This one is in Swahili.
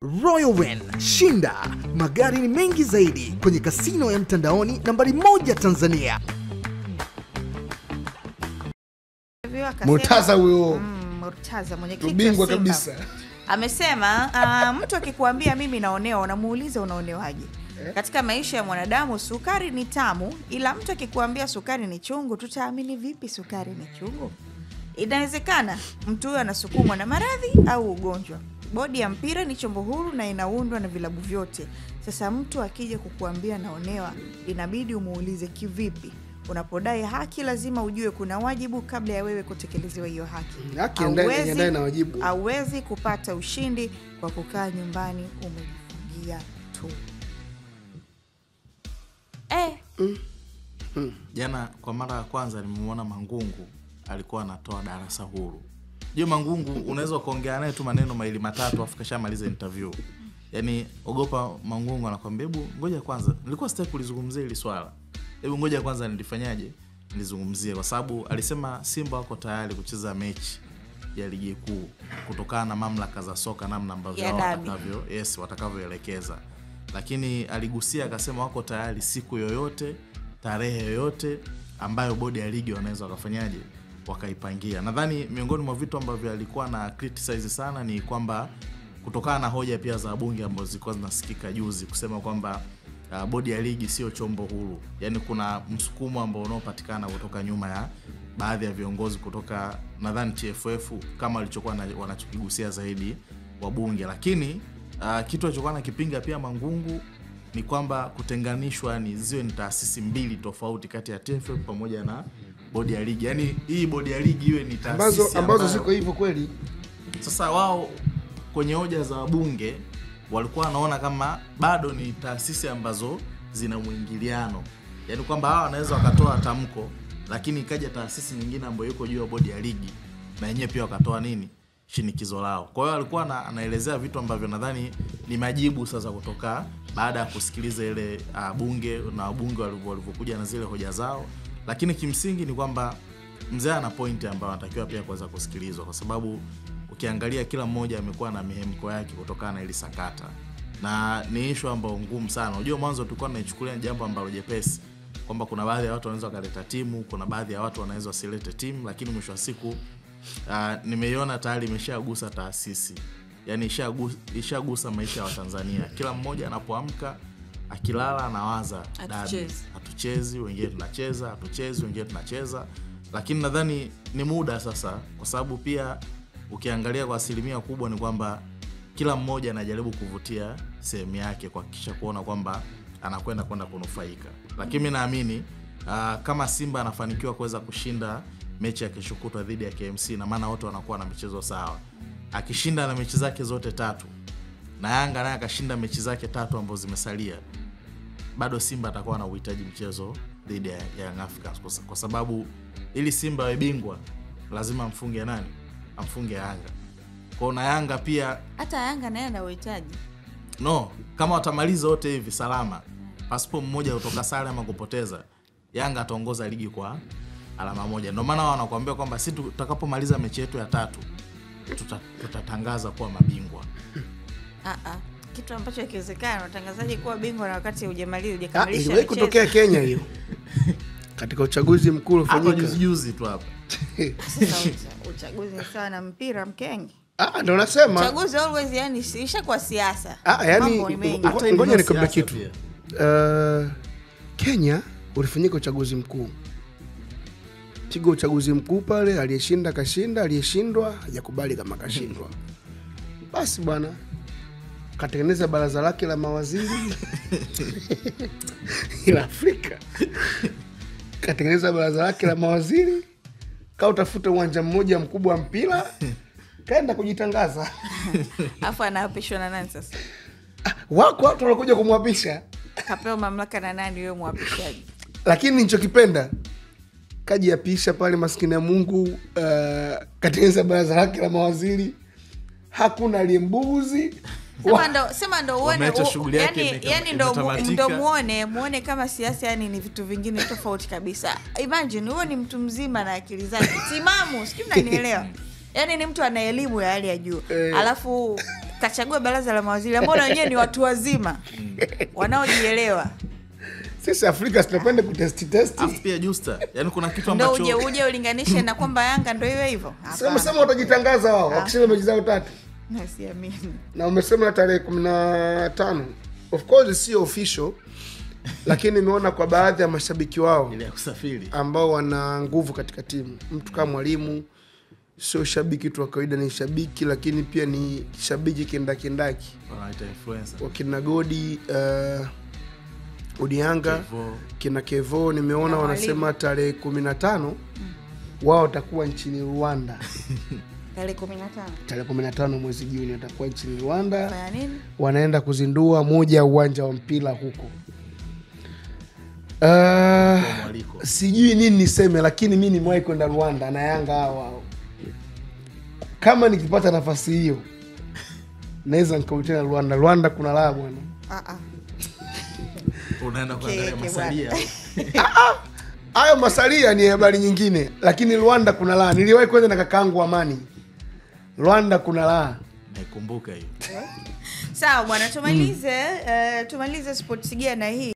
Royal Win, shinda magari ni mengi zaidi kwenye kasino ya mtandaoni nambari 1 Tanzania. Murtaza huyo. Murtaza mwenyekiti bingwa kabisa. Amesema mtu akikuambia mimi naonewa unamuuliza unaonewaje? Katika maisha ya mwanadamu sukari ni tamu, ila mtu akikuambia sukari ni chungu tutaamini vipi sukari ni chungu? Inawezekana mtu huyo anasukumwa na maradhi au ugonjwa. Bodi ya mpira ni chombo huru na inaundwa na vilabu vyote. Sasa mtu akija kukuambia naonewa, inabidi umuulize kivipi? Unapodai haki lazima ujue kuna wajibu kabla ya wewe kutekelezewa hiyo haki. Haki ndani na wajibu. Hauwezi kupata ushindi kwa kukaa nyumbani umejifungia tu. Jana kwa mara ya kwanza nimemuona Mangungu alikuwa anatoa darasa huru. Mangungu unaweza kuongea naye tu maneno maili matatu afu kashamaliza interview. Yaani ogopa Mangungu anakuambia hebu ngoja kwanza. Nilikuwa sitaki kulizungumzia hili swala. Hebu ngoja kwanza nilifanyaje? Nilizungumzie kwa sababu alisema Simba wako tayari kucheza mechi ya ligi kuu kutokana na mamlaka za soka namna ambavyo watakavyoelekeza. Lakini aligusia akasema wako tayari siku yoyote, tarehe yoyote ambayo bodi ya ligi wanaweza wakafanyaje wakaipangia. Nadhani miongoni mwa vitu ambavyo alikuwa na criticize sana ni kwamba kutokana na hoja pia za bunge ambazo zilikuwa zinasikika juzi kusema kwamba bodi ya ligi sio chombo huru. Yaani kuna msukumo ambao unaopatikana kutoka nyuma ya baadhi ya viongozi kutoka nadhani TFF kama walichokuwa wanachokigusia zaidi wa bunge. Lakini kitu alichokuwa anakipinga pia Mangungu ni kwamba kutenganishwa ni ziwe ni taasisi mbili tofauti kati ya TFF pamoja na bodi ya ligi. Yaani hii bodi ya ligi iwe ni taasisi ambazo ziko hivyo kweli. Sasa wao kwenye hoja za wabunge walikuwa wanaona kama bado ni taasisi ambazo zina muingiliano. Yaani kwamba hawa wanaweza wakatoa tamko lakini ikaja taasisi nyingine ambayo yuko juu ya bodi ya ligi na yenyewe pia wakatoa nini? Shinikizo lao. Kwa hiyo alikuwa anaelezea vitu ambavyo nadhani ni majibu sasa kutoka baada ya kusikiliza ile bunge na wabunge walivyokuja na zile hoja zao. Lakini kimsingi ni kwamba mzee ana point ambayo anatakiwa pia kuweza kusikilizwa kwa sababu ukiangalia kila mmoja amekuwa na mihemko yake kutokana na ile sakata. Na ni issue ambayo ngumu sana. Unajua mwanzo tulikuwa tunaichukulia jambo ambalo jepesi kwamba kuna baadhi ya watu wanaweza kuleta timu, kuna baadhi ya watu wanaweza wasilete timu, lakini mwisho wa siku nimeiona tayari imeshagusa taasisi. Yaani ishagusa maisha ya Watanzania. Kila mmoja anapoamka akilala anawaza hatuchezi, wengine tunacheza, hatuchezi, wengine tunacheza. Lakini nadhani ni muda sasa kwa sababu pia ukiangalia kwa asilimia kubwa ni kwamba kila mmoja anajaribu kuvutia sehemu yake kuhakikisha kuona kwamba anakwenda kunufaika. Lakini mimi naamini kama Simba anafanikiwa kuweza kushinda mechi ya kesho kutwa dhidi ya KMC na maana wote wanakuwa na michezo sawa. Akishinda na mechi zake zote 3 na Yanga naye akashinda mechi zake 3 ambazo zimesalia, bado Simba atakuwa na uhitaji mchezo dhidi ya Young Africans kwa sababu ili Simba awe bingwa lazima amfunge nani? Amfunge Yanga. Kwa na Yanga pia hata Yanga naye ana uhitaji. No, kama watamaliza wote hivi salama, pasipo mmoja kutoka sare ama kupoteza, Yanga ataongoza ligi kwa alama 1. Ndio maana wanakuambia kwamba sisi tutakapomaliza mechi yetu ya 3 tutatangaza kuwa mabingwa. Kitu ambacho hakiwezekani unatangazaje kuwa bingwa na wakati hujakamilisha mechi? Ile kutokea Kenya hiyo. Katika uchaguzi mkuu ulifanyika juzi tu hapa. Sasa uchaguzi sana mpira mkenge. Ndio nasema. Uchaguzi always yani isha kwa siasa. Yani ngoja nikwambie kitu. Kenya ulifanyika uchaguzi mkuu. Pigo uchaguzi mkuu pale, aliyeshinda kashinda, aliyeshindwa hajakubali kama kashindwa. Basi bwana katengeneza baraza lake la mawaziri ila Afrika. Katengeneza baraza lake la mawaziri, utafuta uwanja mmoja mkubwa wa mpira, kaenda kujitangaza. Afu anaapishwa na nani sasa? Wako watu wanakuja kumwapisha. Kapewa mamlaka na nani wewe mwapishaji? Lakini nilichokipenda kajiapisha pale maskini ya Mungu, katengeneza baraza lake la mawaziri. Hakuna aliyembuguzi. Sema ndo uone yani ndo muone kama siasa yani ni vitu vingine tofauti kabisa. Imagine wewe ni mtu mzima na akili zake timamu, sijui unanielewa. Yaani ni mtu ana elimu ya hali ya juu. Alafu kachagua baraza la mawaziri ambao wenyewe ni watu wazima wanaojielewa. Sisi Afrika tunapenda kutesti. Afu pia Justa, yani kuna kitu ambacho ndio uje ulinganishe na kwamba Yanga ndio iwe hivyo. Sema watajitangaza wao wakishinda mechi zao 3. Na siamini. Na umesema tarehe 15. Of course sio official. Lakini nimeona kwa baadhi ya mashabiki wao ile ya kusafiri ambao wana nguvu katika timu. Mtu kama Mwalimu sio shabiki tu wa kawaida, ni shabiki lakini pia ni shabiki kindaki. wanaita influencer. Wakina Godi Odianga, kina Kevo nimeona wanasema tarehe 15 wao watakuwa nchini Rwanda. Tarehe 15 mwezi Juni watakuwa nchini Rwanda. Fanya nini? Wanaenda kuzindua moja uwanja wa mpira huko. Sijui nini niseme, lakini mimi nimewahi kwenda Rwanda na Yanga hao. Kama nikipata nafasi hiyo naweza nikautana Rwanda. Rwanda kuna raha bwana. Unaenda kuangalia masalia. Hayo masalia ni habari nyingine, lakini Rwanda kuna raha. Niliwahi kwenda na kakaangu Amani. Rwanda kuna raha. Nikumbuka hiyo. Sawa bwana, tumalize Sports Gear na hii